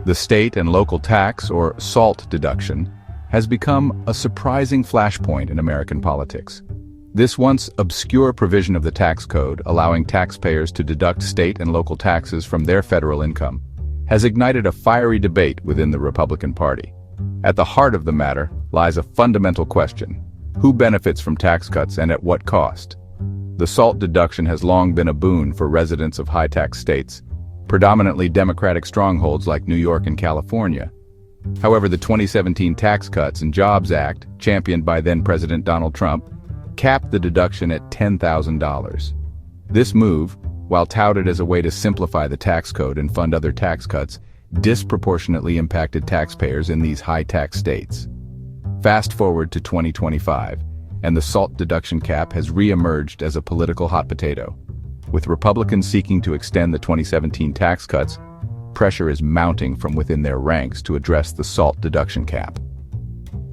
The state and local tax, or SALT deduction, has become a surprising flashpoint in American politics. This once obscure provision of the tax code, allowing taxpayers to deduct state and local taxes from their federal income, has ignited a fiery debate within the Republican Party. At the heart of the matter lies a fundamental question: who benefits from tax cuts and at what cost? The SALT deduction has long been a boon for residents of high-tax states, predominantly Democratic strongholds like New York and California. However, the 2017 Tax Cuts and Jobs Act, championed by then-President Donald Trump, capped the deduction at $10,000. This move, while touted as a way to simplify the tax code and fund other tax cuts, disproportionately impacted taxpayers in these high-tax states. Fast forward to 2025, and the SALT deduction cap has re-emerged as a political hot potato. With Republicans seeking to extend the 2017 tax cuts, pressure is mounting from within their ranks to address the SALT deduction cap.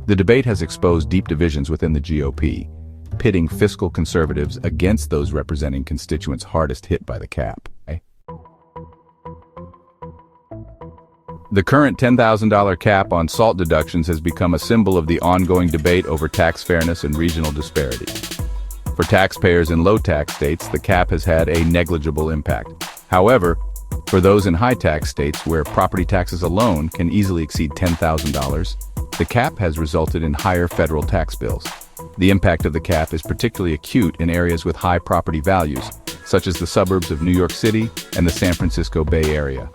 The debate has exposed deep divisions within the GOP, pitting fiscal conservatives against those representing constituents hardest hit by the cap. The current $10,000 cap on SALT deductions has become a symbol of the ongoing debate over tax fairness and regional disparity. For taxpayers in low-tax states, the cap has had a negligible impact. However, for those in high-tax states where property taxes alone can easily exceed $10,000, the cap has resulted in higher federal tax bills. The impact of the cap is particularly acute in areas with high property values, such as the suburbs of New York City and the San Francisco Bay Area.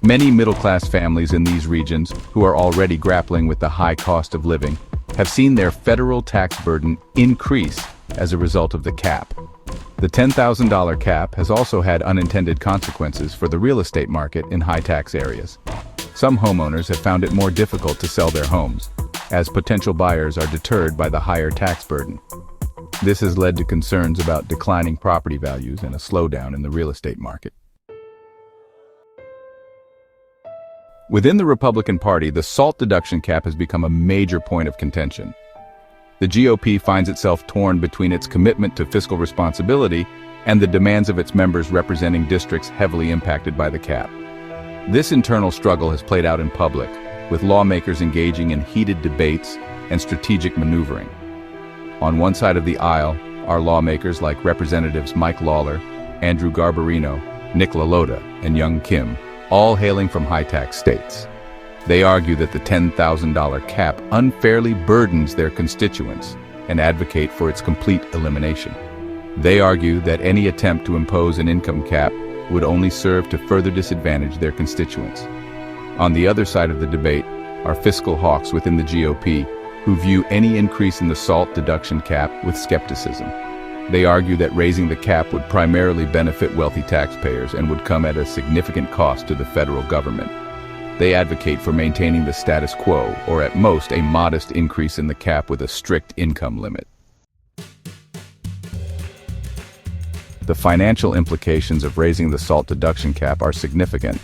Many middle-class families in these regions, who are already grappling with the high cost of living, have seen their federal tax burden increase as a result of the cap. The $10,000 cap has also had unintended consequences for the real estate market in high-tax areas. Some homeowners have found it more difficult to sell their homes, as potential buyers are deterred by the higher tax burden. This has led to concerns about declining property values and a slowdown in the real estate market. Within the Republican Party, the SALT deduction cap has become a major point of contention. The GOP finds itself torn between its commitment to fiscal responsibility and the demands of its members representing districts heavily impacted by the cap. This internal struggle has played out in public, with lawmakers engaging in heated debates and strategic maneuvering. On one side of the aisle are lawmakers like Representatives Mike Lawler, Andrew Garbarino, Nick LaLota, and Young Kim, all hailing from high-tax states. They argue that the $10,000 cap unfairly burdens their constituents and advocate for its complete elimination. They argue that any attempt to impose an income cap would only serve to further disadvantage their constituents. On the other side of the debate are fiscal hawks within the GOP who view any increase in the SALT deduction cap with skepticism. They argue that raising the cap would primarily benefit wealthy taxpayers and would come at a significant cost to the federal government. They advocate for maintaining the status quo, or at most a modest increase in the cap with a strict income limit. The financial implications of raising the SALT deduction cap are significant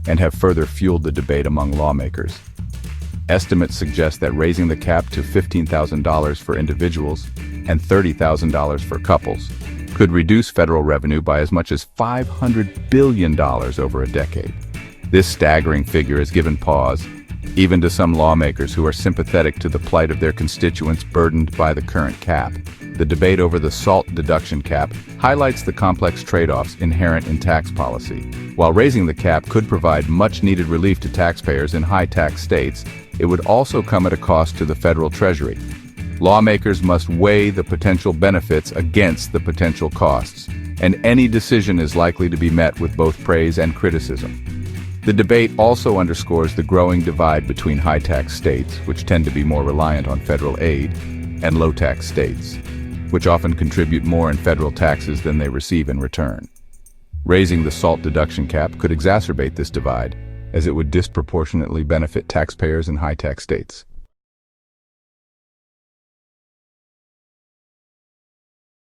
and have further fueled the debate among lawmakers. Estimates suggest that raising the cap to $15,000 for individuals and $30,000 for couples could reduce federal revenue by as much as $500 billion over a decade. This staggering figure has given pause, even to some lawmakers who are sympathetic to the plight of their constituents burdened by the current cap. The debate over the SALT deduction cap highlights the complex trade-offs inherent in tax policy. While raising the cap could provide much-needed relief to taxpayers in high-tax states, it would also come at a cost to the federal treasury. Lawmakers must weigh the potential benefits against the potential costs, and any decision is likely to be met with both praise and criticism. The debate also underscores the growing divide between high-tax states, which tend to be more reliant on federal aid, and low-tax states, which often contribute more in federal taxes than they receive in return. Raising the SALT deduction cap could exacerbate this divide, as it would disproportionately benefit taxpayers in high-tax states.